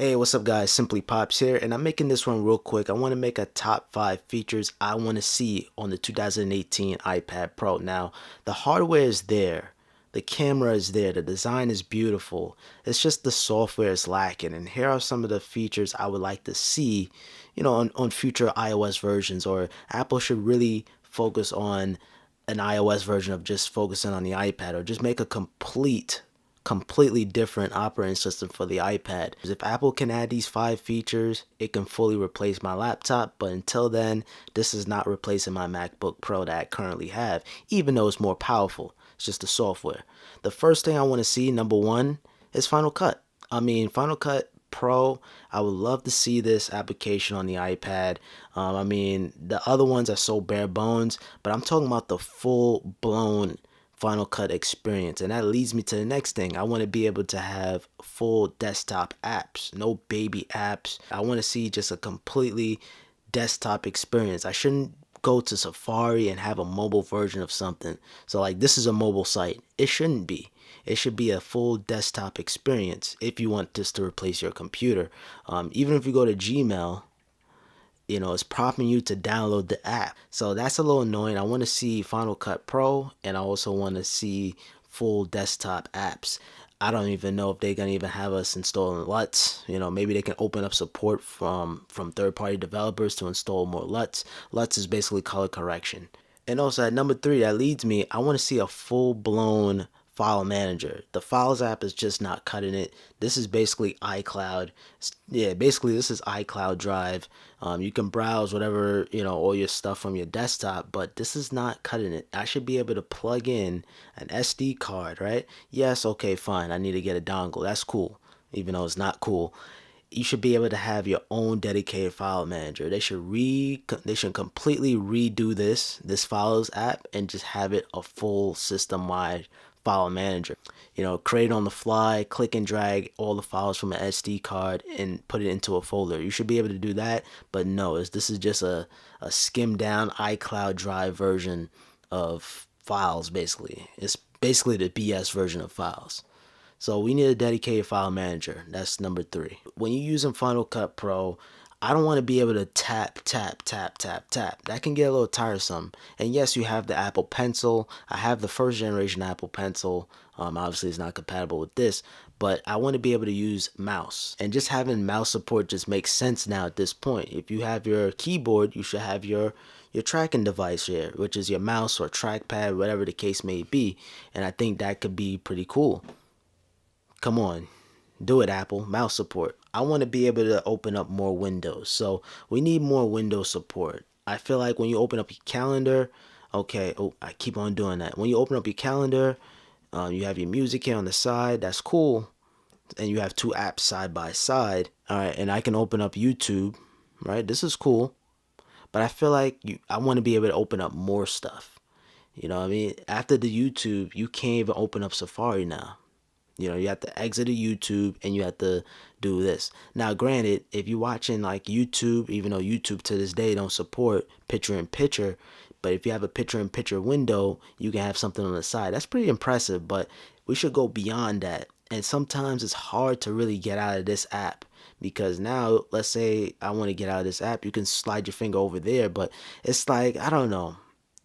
Hey, what's up guys? SimplyPops here, and I'm making this one real quick. I want to make a top 5 features I want to see on the 2018 iPad Pro. Now, the hardware is there, the camera is there, the design is beautiful. It's just the software is lacking, and here are some of the features I would like to see, on future iOS versions, or Apple should really focus on an iOS version of just focusing on the iPad, or just make a completely different operating system for the iPad. If Apple can add these 5 features, it can fully replace my laptop, but until then, this is not replacing my MacBook Pro that I currently have, even though it's more powerful. It's just the software. The first thing I want to see, number one, is Final Cut. Final Cut Pro, I would love to see this application on the iPad. The other ones are so bare bones, but I'm talking about the full blown Final Cut experience. And that leads me to the next thing. I want to be able to have full desktop apps, no baby apps. I want to see just a completely desktop experience. I shouldn't go to Safari and have a mobile version of something. So like this is a mobile site. It shouldn't be. It should be a full desktop experience if you want this to replace your computer. Even if you go to Gmail, it's prompting you to download the app. So that's a little annoying. I want to see Final Cut Pro, and I also want to see full desktop apps. I don't even know if they're gonna even have us installing LUTs. Maybe they can open up support from third-party developers to install more LUTs. LUTs is basically color correction. And also at number 3, that leads me, I want to see a full-blown file manager. The Files app is just not cutting it. This is basically iCloud. Yeah, basically this is iCloud Drive. You can browse whatever, all your stuff from your desktop, but this is not cutting it. I should be able to plug in an SD card, right? Yes, okay, fine. I need to get a dongle. That's cool, even though it's not cool. You should be able to have your own dedicated file manager. They should completely redo this Files app and just have it a full system-wide file manager. Create on the fly, click and drag all the files from an SD card and put it into a folder. You should be able to do that, but no, this is just a skimmed down iCloud Drive version of files, basically. It's basically the BS version of files. So we need a dedicated file manager. That's number 3. When you're using Final Cut Pro, I don't want to be able to tap. That can get a little tiresome. And yes, you have the Apple Pencil. I have the first generation Apple Pencil. Obviously, it's not compatible with this, but I want to be able to use mouse. And just having mouse support just makes sense now at this point. If you have your keyboard, you should have your tracking device here, which is your mouse or trackpad, whatever the case may be. And I think that could be pretty cool. Come on, do it, Apple. Mouse support. I want to be able to open up more windows. So we need more window support. I feel like when you open up your calendar, okay, I keep on doing that. When you open up your calendar, you have your music here on the side. That's cool. And you have 2 apps side by side. All right, and I can open up YouTube, right? This is cool. But I feel like I want to be able to open up more stuff. You know what I mean? After the YouTube, you can't even open up Safari now. You have to exit a YouTube and you have to do this. Now, granted, if you're watching like YouTube, even though YouTube to this day don't support picture-in-picture, but if you have a picture-in-picture window, you can have something on the side. That's pretty impressive, but we should go beyond that. And sometimes it's hard to really get out of this app because now, let's say I want to get out of this app, you can slide your finger over there, but it's like, I don't know.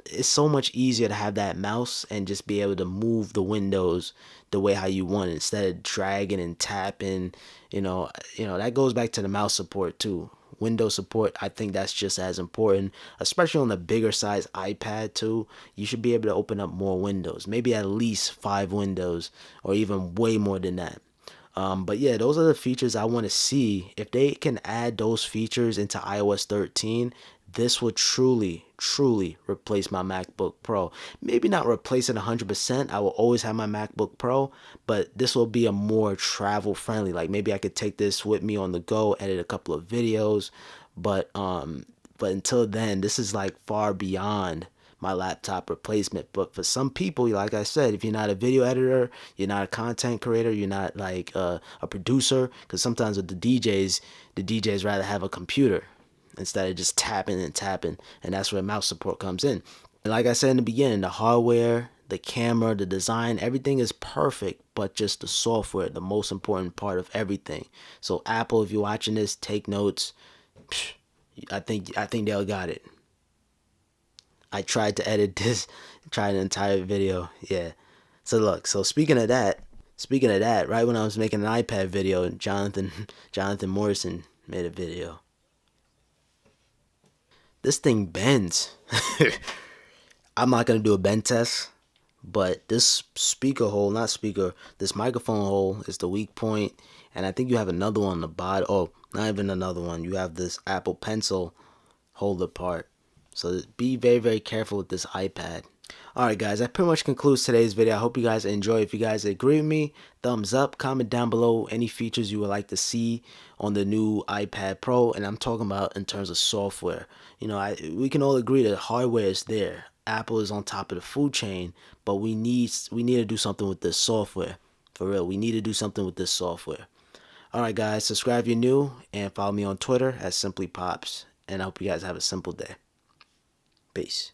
It's so much easier to have that mouse and just be able to move the windows the way how you want it, instead of dragging and tapping. That goes back to the mouse support too. Window support, I think that's just as important, especially on the bigger size iPad too. You should be able to open up more windows, maybe at least 5 windows or even way more than that. But yeah, those are the features I want to see. If they can add those features into iOS 13, this will truly replace my MacBook Pro. Maybe not replace it 100%. I will always have my MacBook Pro, but this will be a more travel friendly. Like maybe I could take this with me on the go, edit a couple of videos, but until then, this is like far beyond my laptop replacement. But for some people, like I said, if you're not a video editor, you're not a content creator, you're not like a producer, because sometimes with the DJs rather have a computer instead of just tapping, and that's where mouse support comes in. And like I said in the beginning, the hardware, the camera, the design, everything is perfect, but just the software, the most important part of everything. So Apple, if you're watching this, take notes. I think they all got it. I tried to edit this, tried an entire video. Yeah. So look, so speaking of that, right when I was making an iPad video, Jonathan Morrison made a video. This thing bends. I'm not gonna do a bend test, but this speaker hole, not speaker, this microphone hole is the weak point, and I think you have another one on the bottom. Oh, not even another one. You have this Apple Pencil holder part. So be very, very careful with this iPad. Alright guys, that pretty much concludes today's video. I hope you guys enjoy. If you guys agree with me, thumbs up, comment down below any features you would like to see on the new iPad Pro, and I'm talking about in terms of software. You know, we can all agree that hardware is there. Apple is on top of the food chain, but we need to do something with this software. For real, we need to do something with this software. Alright guys, subscribe if you're new, and follow me on Twitter at SimplyPops. And I hope you guys have a simple day. Peace.